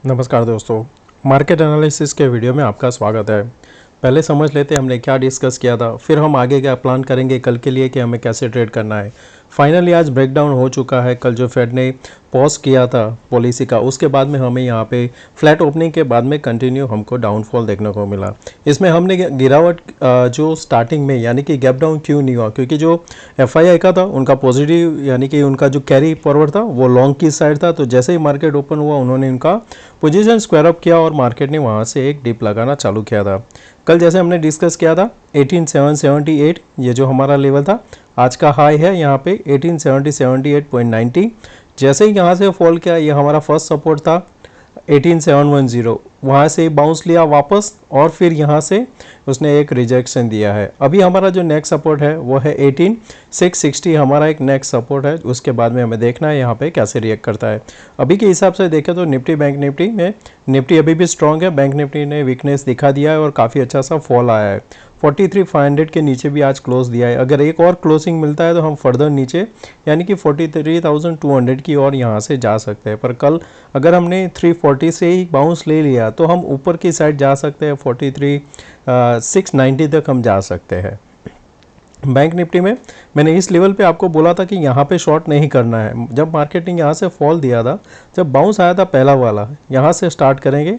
नमस्कार दोस्तों, market analysis के वीडियो में आपका स्वागत है। पहले समझ लेते हैं हमने क्या डिस्कस किया था, फिर हम आगे क्या प्लान करेंगे कल के लिए कि हमें कैसे ट्रेड करना है। फाइनली आज ब्रेकडाउन हो चुका है। कल जो फेड ने पॉज किया था पॉलिसी का, उसके बाद में हमें यहाँ पे फ्लैट ओपनिंग के बाद में कंटिन्यू हमको डाउनफॉल देखने को मिला। इसमें हमने गिरावट जो स्टार्टिंग में यानी कि गैप डाउन क्यों नहीं हुआ, क्योंकि जो एफआईआई का था उनका पॉजिटिव यानी कि उनका जो कैरी फॉरवर्ड था वो लॉन्ग की साइड था। तो जैसे ही मार्केट ओपन हुआ उन्होंने उनका पोजीशन स्क्वायर अप किया और मार्केट ने वहाँ से एक डिप लगाना चालू किया था। कल जैसे हमने डिस्कस किया था 18778 ये जो हमारा लेवल था, आज का हाई है यहाँ पे 18778.90। जैसे ही यहाँ से फॉल किया, ये हमारा फर्स्ट सपोर्ट था 18710, वहाँ से बाउंस लिया वापस और फिर यहाँ से उसने एक रिजेक्शन दिया है। अभी हमारा जो नेक्स्ट सपोर्ट है वो है 18660, हमारा एक नेक्स्ट सपोर्ट है। उसके बाद में हमें देखना है यहाँ पे कैसे रिएक्ट करता है। अभी के हिसाब से देखें तो निफ्टी बैंक निफ्टी में निफ्टी अभी भी स्ट्रॉन्ग है, बैंक निफ्टी ने वीकनेस दिखा दिया है और काफ़ी अच्छा सा फॉल आया है। 43,500 के नीचे भी आज क्लोज दिया है। अगर एक और क्लोजिंग मिलता है तो हम फर्दर नीचे यानी कि 43,200 की ओर यहाँ से जा सकते हैं। पर कल अगर हमने 340 से ही बाउंस ले लिया तो हम ऊपर की साइड जा सकते हैं, 43,690 तक हम जा सकते हैं। बैंक निफ्टी में मैंने इस लेवल पे आपको बोला था कि यहाँ पे शॉर्ट नहीं करना है। जब मार्केट ने यहाँ से फॉल दिया था, जब बाउंस आया था पहला वाला, यहाँ से स्टार्ट करेंगे।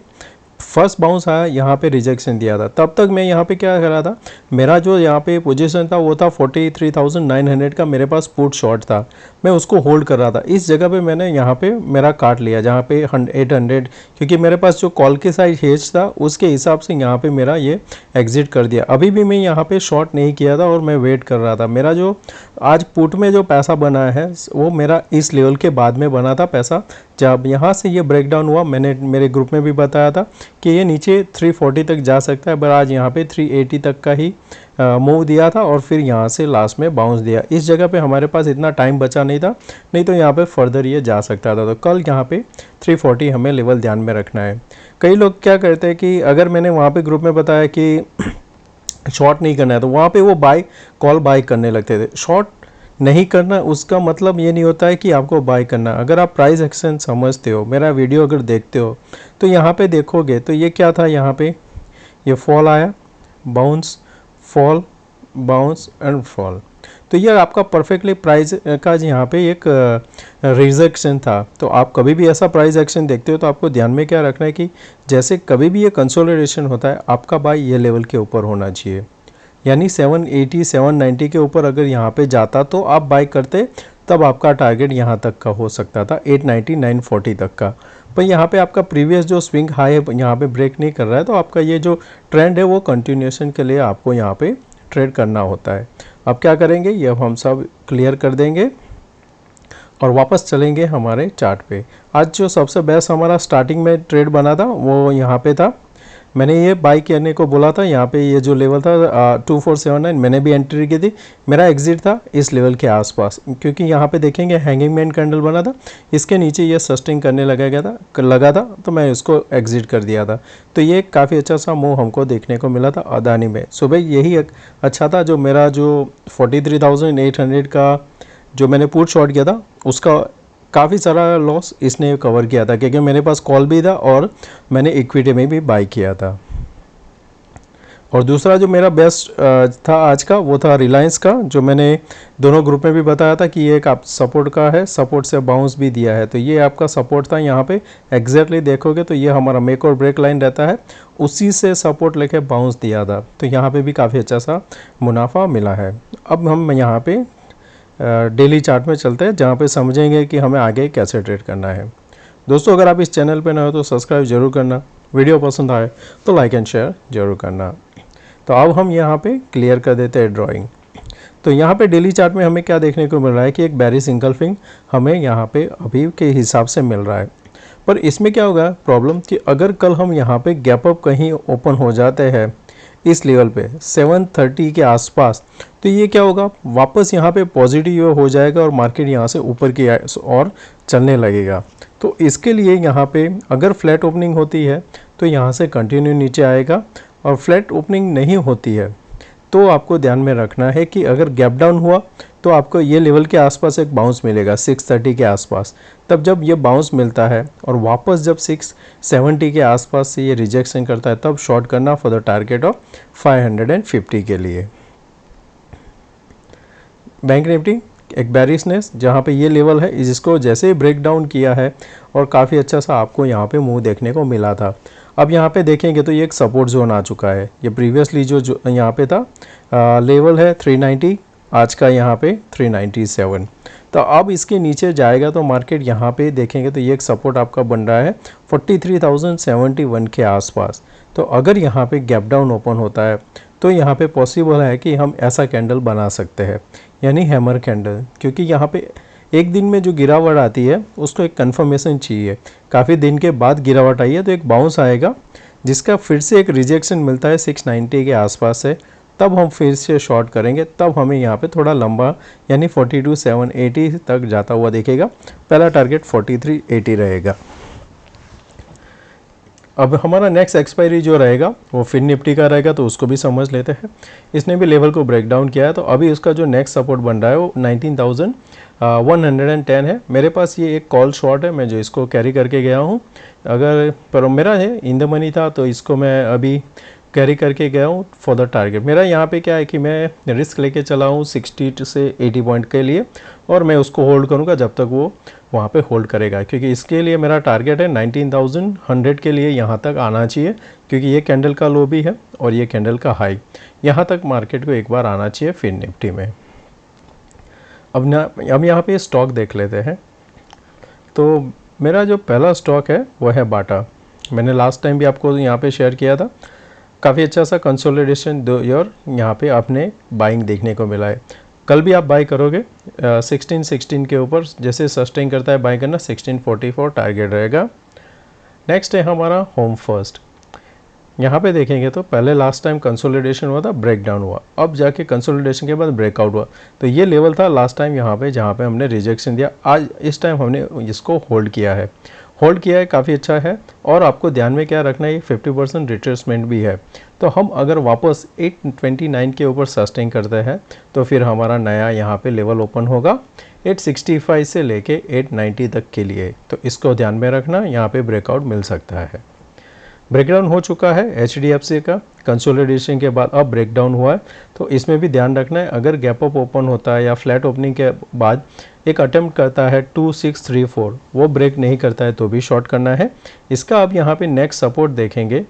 फर्स्ट बाउंस आया, यहाँ पे रिजेक्शन दिया था। तब तक मैं यहाँ पे क्या कर रहा था, मेरा जो यहाँ पे पोजीशन था वो था 43,900 का, मेरे पास पुट शॉर्ट था, मैं उसको होल्ड कर रहा था। इस जगह पे मैंने यहाँ पे मेरा काट लिया जहाँ पे 800, क्योंकि मेरे पास जो कॉल के साइड हेज था उसके हिसाब से यहाँ पे मेरा ये एग्जिट कर दिया। अभी भी मैं यहाँ पे शॉर्ट नहीं किया था और मैं वेट कर रहा था। मेरा जो आज पुट में जो पैसा बना है वो मेरा इस लेवल के बाद में बना था पैसा। जब यहाँ से ये ब्रेकडाउन हुआ, मैंने मेरे ग्रुप में भी बताया था कि ये नीचे 340 तक जा सकता है, पर आज यहाँ पे 380 तक का ही मूव दिया था और फिर यहाँ से लास्ट में बाउंस दिया। इस जगह पे हमारे पास इतना टाइम बचा नहीं था, नहीं तो यहाँ पे फर्दर ये जा सकता था। तो कल यहाँ पे 340 हमें लेवल ध्यान में रखना है। कई लोग क्या करते हैं कि अगर मैंने वहाँ पे ग्रुप में बताया कि शॉर्ट नहीं करना है तो वहाँ पे वो कॉल बाय करने लगते थे। शॉर्ट नहीं करना उसका मतलब ये नहीं होता है कि आपको बाय करना। अगर आप प्राइस एक्शन समझते हो, मेरा वीडियो अगर देखते हो, तो यहाँ पे देखोगे तो ये क्या था, यहाँ पे ये फॉल आया, bounce, fall, bounce and fall. तो ये आपका परफेक्टली प्राइस का यहाँ पे एक रिजेक्शन था। तो आप कभी भी ऐसा प्राइस एक्शन देखते हो तो आपको ध्यान में क्या रखना है कि जैसे कभी भी ये कंसोलिडेशन होता है, आपका बाय ये लेवल के ऊपर होना चाहिए, यानी 780 790 के ऊपर अगर यहाँ पे जाता तो आप बाय करते, तब आपका टारगेट यहाँ तक का हो सकता था 890 940 तक का। पर यहाँ पे आपका प्रीवियस जो स्विंग हाई है यहाँ पे ब्रेक नहीं कर रहा है, तो आपका ये जो ट्रेंड है वो कंटिन्यूएशन के लिए आपको यहाँ पे ट्रेड करना होता है। अब क्या करेंगे, ये हम सब क्लियर कर देंगे और वापस चलेंगे हमारे चार्ट पे। आज जो सबसे बेस्ट हमारा स्टार्टिंग में ट्रेड बना था वो यहाँ पे था। मैंने ये बाई करने को बोला था, यहाँ पे ये जो लेवल था 2479 मैंने भी एंट्री की थी। मेरा एग्जिट था इस लेवल के आसपास, क्योंकि यहाँ पे देखेंगे हैंगिंग मैन कैंडल बना था, इसके नीचे ये सस्टेन करने लगा था तो मैं इसको एग्जिट कर दिया था। तो ये काफ़ी अच्छा सा मूव हमको देखने को मिला था अदानी में। सुबह यही अच्छा था, जो मेरा जो 43,800 का जो मैंने पुट शॉर्ट किया था उसका काफ़ी सारा लॉस इसने कवर किया था, क्योंकि मेरे पास कॉल भी था और मैंने इक्विटी में भी बाई किया था। और दूसरा जो मेरा बेस्ट था आज का वो था रिलायंस का, जो मैंने दोनों ग्रुप में भी बताया था कि ये एक आप सपोर्ट का है, सपोर्ट से बाउंस भी दिया है। तो ये आपका सपोर्ट था, यहाँ पे एग्जैक्टली देखोगे तो ये हमारा मेक और ब्रेक लाइन रहता है, उसी से सपोर्ट लेके बाउंस दिया था। तो यहाँ पे भी काफ़ी अच्छा सा मुनाफा मिला है। अब हम यहाँ पे डेली चार्ट में चलते हैं, जहाँ पे समझेंगे कि हमें आगे कैसे ट्रेड करना है। दोस्तों, अगर आप इस चैनल पे नए हो तो सब्सक्राइब जरूर करना, वीडियो पसंद आए तो लाइक एंड शेयर जरूर करना। तो अब हम यहाँ पे क्लियर कर देते हैं ड्राइंग। तो यहाँ पे डेली चार्ट में हमें क्या देखने को मिल रहा है कि एक बेरिश इंगल्फिंग हमें यहाँ पे अभी के हिसाब से मिल रहा है। पर इसमें क्या होगा प्रॉब्लम कि अगर कल हम यहाँ पे गैप अप कहीं ओपन हो जाते हैं इस लेवल पे 730 के आसपास, तो ये क्या होगा, वापस यहाँ पे पॉजिटिव हो जाएगा और मार्केट यहाँ से ऊपर की और चलने लगेगा। तो इसके लिए यहाँ पे अगर फ्लैट ओपनिंग होती है तो यहाँ से कंटिन्यू नीचे आएगा, और फ्लैट ओपनिंग नहीं होती है तो आपको ध्यान में रखना है कि अगर गैप डाउन हुआ तो आपको ये लेवल के आसपास एक बाउंस मिलेगा 630 के आसपास। तब जब ये बाउंस मिलता है और वापस जब 670 के आसपास से ये रिजेक्शन करता है, तब शॉर्ट करना फॉर द टारगेट ऑफ 550 के लिए। बैंक निफ्टी एक बैरिशनेस जहाँ पे ये लेवल है, जिसको जैसे ही ब्रेक डाउन किया है और काफ़ी अच्छा सा आपको यहाँ पे मूव देखने को मिला था। अब यहाँ पे देखेंगे तो ये एक सपोर्ट जोन आ चुका है। ये प्रीवियसली जो यहाँ पे था लेवल है 390, आज का यहाँ पे 397। तो अब इसके नीचे जाएगा तो मार्केट यहाँ पे देखेंगे तो ये एक सपोर्ट आपका बन रहा है 43,071 के आसपास। तो अगर यहाँ पे गैप डाउन ओपन होता है तो यहाँ पे पॉसिबल है कि हम ऐसा कैंडल बना सकते हैं, यानी हैमर कैंडल, क्योंकि यहाँ पे एक दिन में जो गिरावट आती है उसको एक कंफर्मेशन चाहिए। काफ़ी दिन के बाद गिरावट आई है तो एक बाउंस आएगा जिसका फिर से एक रिजेक्शन मिलता है 690 के आसपास से, तब हम फिर से शॉर्ट करेंगे। तब हमें यहाँ पे थोड़ा लंबा यानी 42,780 तक जाता हुआ दिखेगा। पहला टारगेट 4380 रहेगा। अब हमारा नेक्स्ट एक्सपायरी जो रहेगा वो फिन निफ्टी का रहेगा, तो उसको भी समझ लेते हैं। इसने भी लेवल को ब्रेक डाउन किया है, तो अभी उसका जो नेक्स्ट सपोर्ट बन रहा है वो 19,110 है। मेरे पास ये एक कॉल शॉर्ट है, मैं जो इसको कैरी करके गया हूँ। अगर पर मेरा है इन द मनी था तो इसको मैं अभी कैरी करके गया हूँ फॉर द टारगेट। मेरा यहाँ पे क्या है कि मैं रिस्क लेके चला हूँ 60 से 80 पॉइंट के लिए, और मैं उसको होल्ड करूँगा जब तक वो वहाँ पे होल्ड करेगा, क्योंकि इसके लिए मेरा टारगेट है 19,100 के लिए यहाँ तक आना चाहिए, क्योंकि ये कैंडल का लो भी है और ये कैंडल का हाई, यहाँ तक मार्केट को एक बार आना चाहिए फिन निफ्टी में। अब यहाँ पे स्टॉक देख लेते हैं। तो मेरा जो पहला स्टॉक है वो है बाटा। मैंने लास्ट टाइम भी आपको यहाँ पे शेयर किया था। काफ़ी अच्छा सा कंसोलिडेशन दो ईयर यहाँ पे आपने बाइंग देखने को मिला है। कल भी आप बाई करोगे 1616 के ऊपर, जैसे सस्टेन करता है बाई करना 1644 टारगेट रहेगा। नेक्स्ट है हमारा होम फर्स्ट। यहाँ पे देखेंगे तो पहले लास्ट टाइम कंसोलिडेशन हुआ था, ब्रेक डाउन हुआ, अब जाके कंसोलिडेशन के बाद ब्रेकआउट हुआ। तो ये लेवल था लास्ट टाइम यहाँ पे जहाँ पे हमने रिजेक्शन दिया। आज इस टाइम हमने इसको होल्ड किया है, काफ़ी अच्छा है। और आपको ध्यान में क्या रखना है, ये 50% रिट्रेसमेंट भी है। तो हम अगर वापस 829 के ऊपर सस्टेन करते हैं तो फिर हमारा नया यहाँ पे लेवल ओपन होगा 865 से लेके 890 तक के लिए। तो इसको ध्यान में रखना, यहाँ पे ब्रेकआउट मिल सकता है। ब्रेकडाउन हो चुका है HDFC का, कंसोलिडेशन के बाद अब ब्रेकडाउन हुआ है। तो इसमें भी ध्यान रखना है, अगर गैप अप ओपन होता है या फ्लैट ओपनिंग के बाद एक अटेम्प्ट करता है 2634, वो ब्रेक नहीं करता है तो भी शॉर्ट करना है इसका। अब यहाँ पे नेक्स्ट सपोर्ट देखेंगे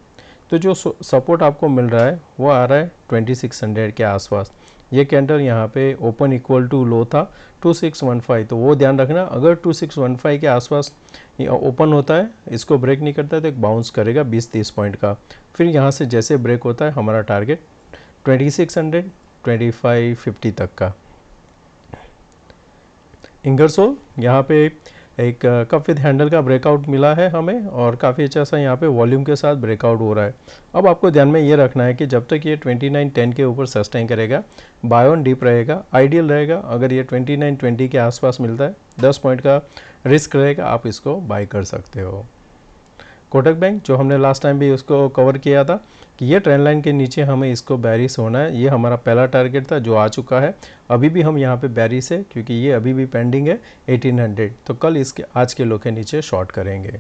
तो जो सपोर्ट आपको मिल रहा है वो आ रहा है 2600 के आसपास। ये कैंडल यहाँ पे ओपन इक्वल टू लो था 2615, तो वो ध्यान रखना, अगर 2615 के आसपास ओपन होता है, इसको ब्रेक नहीं करता है तो एक बाउंस करेगा 20-30 पॉइंट का। फिर यहाँ से जैसे ब्रेक होता है हमारा टारगेट 2600 2550 तक का। इंगरसोल यहाँ पे एक कप विद हैंडल का ब्रेकआउट मिला है हमें, और काफ़ी अच्छा सा यहाँ पे वॉल्यूम के साथ ब्रेकआउट हो रहा है। अब आपको ध्यान में ये रखना है कि जब तक ये 2910 के ऊपर सस्टेन करेगा, बाय ऑन डीप रहेगा, आइडियल रहेगा। अगर ये 2920 के आसपास मिलता है, 10 पॉइंट का रिस्क रहेगा, आप इसको बाय कर सकते हो। कोटक बैंक जो हमने लास्ट टाइम भी उसको कवर किया था कि ये ट्रेंड लाइन के नीचे हमें इसको बैरिश होना है, ये हमारा पहला टारगेट था जो आ चुका है। अभी भी हम यहाँ पे बैरिश है क्योंकि ये अभी भी पेंडिंग है 1800, तो कल इसके आज के लो के नीचे शॉर्ट करेंगे।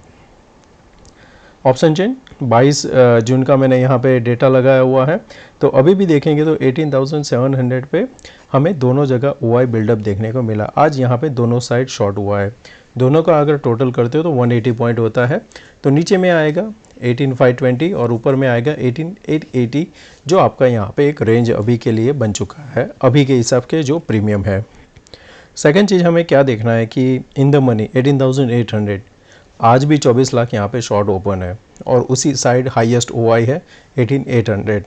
ऑप्शन चेन 22 जून का मैंने यहाँ पे डेटा लगाया हुआ है, तो अभी भी देखेंगे तो 18,700 पे हमें दोनों जगह OI बिल्डअप देखने को मिला। आज यहाँ पे दोनों साइड शॉर्ट हुआ है, दोनों का अगर टोटल करते हो तो 180 पॉइंट होता है। तो नीचे में आएगा 18,520 और ऊपर में आएगा 18,880, जो आपका यहाँ पे एक रेंज अभी के लिए बन चुका है, अभी के हिसाब के जो प्रीमियम है। सेकेंड चीज़ हमें क्या देखना है कि इन द मनी 18,800, आज भी 24 लाख यहाँ पे शॉर्ट ओपन है और उसी साइड हाईएस्ट OI है 18,800।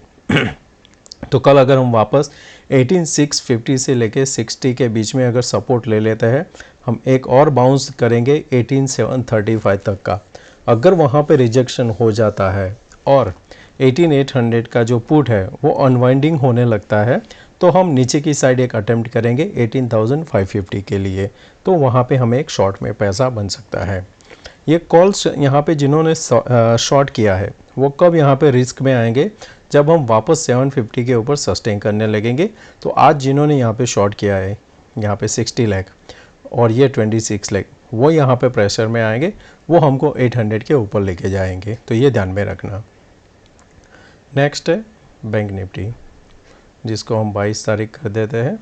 तो कल अगर हम वापस 18,650 से लेके 60 के बीच में अगर सपोर्ट ले लेते हैं, हम एक और बाउंस करेंगे 18,735 तक का। अगर वहाँ पे रिजेक्शन हो जाता है और 18,800 का जो पुट है वो अनवाइंडिंग होने लगता है, तो हम नीचे की साइड एक अटेम्प्ट करेंगे 18,550 के लिए, तो वहाँ पे हमें एक शॉर्ट में पैसा बन सकता है। ये कॉल्स यहाँ पे जिन्होंने शॉर्ट किया है वो कब यहाँ पे रिस्क में आएंगे, जब हम वापस 750 के ऊपर सस्टेन करने लगेंगे। तो आज जिन्होंने यहाँ पे शॉर्ट किया है यहाँ पे 60 लाख और ये 26 लाख, वो यहाँ पे प्रेशर में आएंगे, वो हमको 800 के ऊपर लेके जाएंगे, तो ये ध्यान में रखना। नेक्स्ट है बैंक निफ्टी, जिसको हम 22 तारीख कर देते हैं।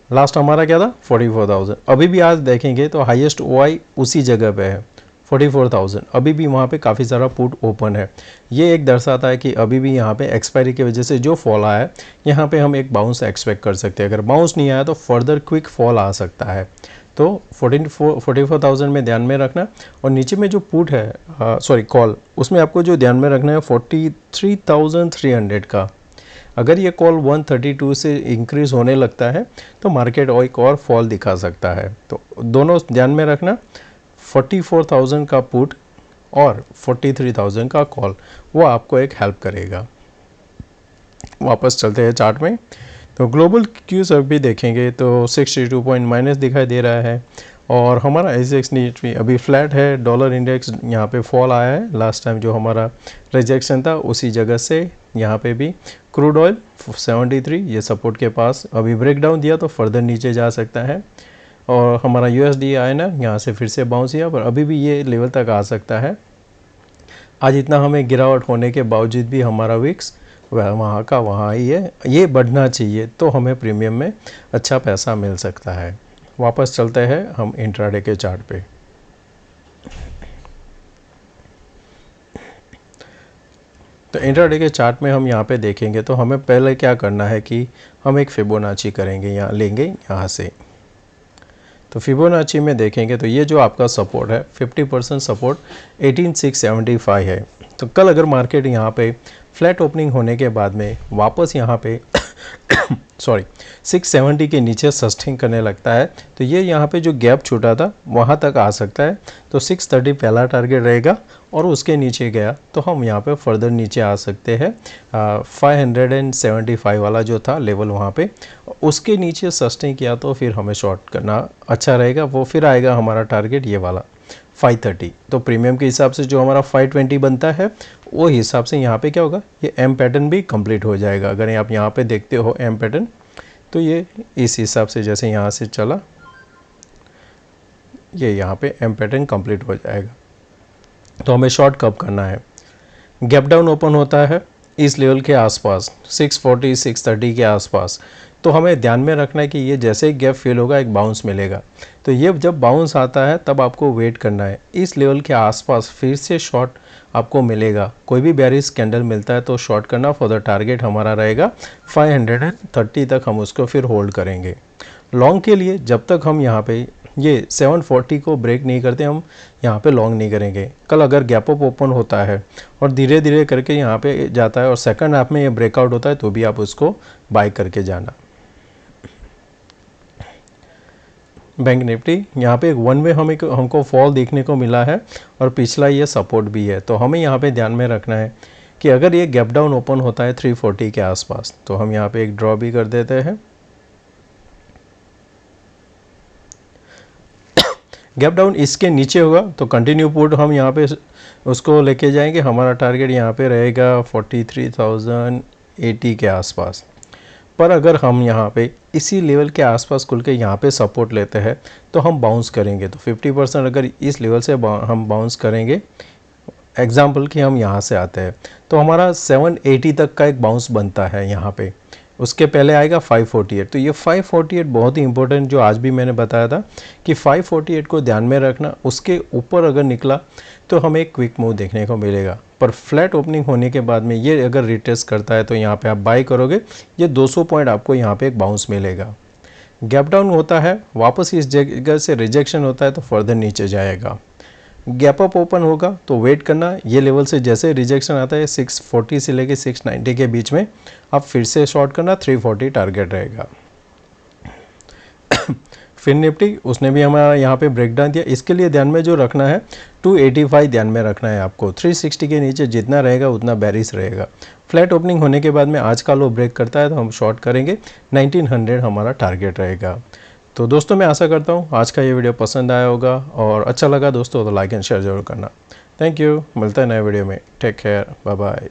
लास्ट हमारा क्या था 44,000। अभी भी आज देखेंगे तो हाईएस्ट ओआई उसी जगह पे है 44,000। अभी भी वहाँ पे काफ़ी सारा पुट ओपन है। ये एक दर्शाता है कि अभी भी यहाँ पे एक्सपायरी की वजह से जो फॉल आया है, यहाँ पे हम एक बाउंस एक्सपेक्ट कर सकते हैं। अगर बाउंस नहीं आया तो फर्दर क्विक फॉल आ सकता है, तो 44,000 में ध्यान में रखना। और नीचे में जो पुट है, सॉरी कॉल, उसमें आपको जो ध्यान में रखना है 43,300 का। अगर ये कॉल 132 से इंक्रीज होने लगता है तो मार्केट और एक और फॉल दिखा सकता है, तो दोनों ध्यान में रखना। 44,000 का पुट और 43,000 का कॉल, वो आपको एक हेल्प करेगा। वापस चलते हैं चार्ट में, तो ग्लोबल क्यूज भी देखेंगे तो 62 पॉइंट माइनस दिखाई दे रहा है, और हमारा SGX निफ्टी अभी फ्लैट है। डॉलर इंडेक्स यहाँ पे फॉल आया है, लास्ट टाइम जो हमारा रिजेक्शन था उसी जगह से यहाँ पे भी। क्रूड ऑयल 73 ये सपोर्ट के पास अभी ब्रेकडाउन दिया तो फर्दर नीचे जा सकता है। और हमारा USD आया ना, यहाँ से फिर से बाउंस किया, पर अभी भी ये लेवल तक आ सकता है। आज इतना हमें गिरावट होने के बावजूद भी हमारा विक्स वहाँ का वहाँ ही है, ये बढ़ना चाहिए तो हमें प्रीमियम में अच्छा पैसा मिल सकता है। वापस चलते हैं हम इंट्राडे के चार्ट पे। तो इंट्राडे के चार्ट में हम यहाँ पे देखेंगे तो हमें पहले क्या करना है कि हम एक फिबोनाची करेंगे, यहाँ लेंगे यहाँ से। तो फिबोनाची में देखेंगे तो ये जो आपका सपोर्ट है 50% सपोर्ट 18,675 है। तो कल अगर मार्केट यहाँ पे फ्लैट ओपनिंग होने के बाद में वापस यहाँ पे सॉरी 670 के नीचे सस्टेन करने लगता है, तो ये यहाँ पे जो गैप छूटा था वहाँ तक आ सकता है। तो 630 पहला टारगेट रहेगा, और उसके नीचे गया तो हम यहाँ पे फर्दर नीचे आ सकते हैं। 575 वाला जो था लेवल वहाँ पे, उसके नीचे सस्टेन किया तो फिर हमें शॉर्ट करना अच्छा रहेगा। वो फिर आएगा हमारा टारगेट ये वाला 530। तो प्रीमियम के हिसाब से जो हमारा 520 बनता है, वो हिसाब से यहाँ पे क्या होगा, ये एम पैटर्न भी कंप्लीट हो जाएगा। अगर आप यहाँ पे देखते हो एम पैटर्न, तो ये इस हिसाब से जैसे यहाँ से चला, ये यहाँ पे एम पैटर्न कंप्लीट हो जाएगा। तो हमें शॉर्ट कब करना है, गैप डाउन ओपन होता है इस लेवल के आसपास 640 630 के आसपास, तो हमें ध्यान में रखना है कि ये जैसे ही गैप फिल होगा एक बाउंस मिलेगा। तो ये जब बाउंस आता है तब आपको वेट करना है, इस लेवल के आसपास फिर से शॉर्ट आपको मिलेगा। कोई भी बेयरिश कैंडल मिलता है तो शॉर्ट करना। फॉर द टारगेट हमारा रहेगा 530 तक, हम उसको फिर होल्ड करेंगे। लॉन्ग के लिए जब तक हम यहाँ पे ये 740 को ब्रेक नहीं करते, हम यहाँ पे लॉन्ग नहीं करेंगे। कल अगर गैप अप ओपन होता है और धीरे धीरे करके यहाँ पे जाता है और सेकंड हाफ में ये ब्रेकआउट होता है, तो भी आप उसको बाय करके जाना। बैंक निफ्टी यहाँ पे एक वन वे हमको फॉल देखने को मिला है, और पिछला ये सपोर्ट भी है। तो हमें यहाँ पे ध्यान में रखना है कि अगर ये गैप डाउन ओपन होता है 340 के आसपास, तो हम यहाँ पे एक ड्रॉ भी कर देते हैं। गैप डाउन इसके नीचे होगा तो कंटिन्यू पुट हम यहाँ पे उसको लेके जाएंगे। हमारा टारगेट यहाँ पे रहेगा 43,080 के आसपास। पर अगर हम यहाँ पे इसी लेवल के आसपास खुल के यहाँ पे सपोर्ट लेते हैं तो हम बाउंस करेंगे। तो 50% अगर इस लेवल से हम बाउंस करेंगे, एग्जाम्पल कि हम यहाँ से आते हैं तो हमारा 780 तक का एक बाउंस बनता है यहाँ पे। उसके पहले आएगा 548। तो ये 548 बहुत ही इंपॉर्टेंट, जो आज भी मैंने बताया था कि 548 को ध्यान में रखना। उसके ऊपर अगर निकला तो हमें एक क्विक मूव देखने को मिलेगा, पर फ्लैट ओपनिंग होने के बाद में ये अगर रिटेस्ट करता है तो यहाँ पे आप बाय करोगे। ये 200 पॉइंट आपको यहाँ पे एक बाउंस मिलेगा। गैप डाउन होता है, वापस इस जगह से रिजेक्शन होता है तो फर्दर नीचे जाएगा। गैप अप ओपन होगा तो वेट करना, ये लेवल से जैसे रिजेक्शन आता है 640 से लेके 690 के बीच में आप फिर से शॉर्ट करना। 340 टारगेट रहेगा। फिर निफ्टी उसने भी हमारा यहाँ पे ब्रेकडाउन दिया। इसके लिए ध्यान में जो रखना है 285 ध्यान में रखना है आपको। 360 के नीचे जितना रहेगा उतना बेरिश रहेगा। फ्लैट ओपनिंग होने के बाद में आज का लो ब्रेक करता है तो हम शॉर्ट करेंगे। 1900 हमारा टारगेट रहेगा। तो दोस्तों मैं आशा करता हूँ आज का ये वीडियो पसंद आया होगा, और अच्छा लगा दोस्तों तो लाइक एंड शेयर जरूर करना। थैंक यू, मिलता है नए वीडियो में। Take care, bye bye.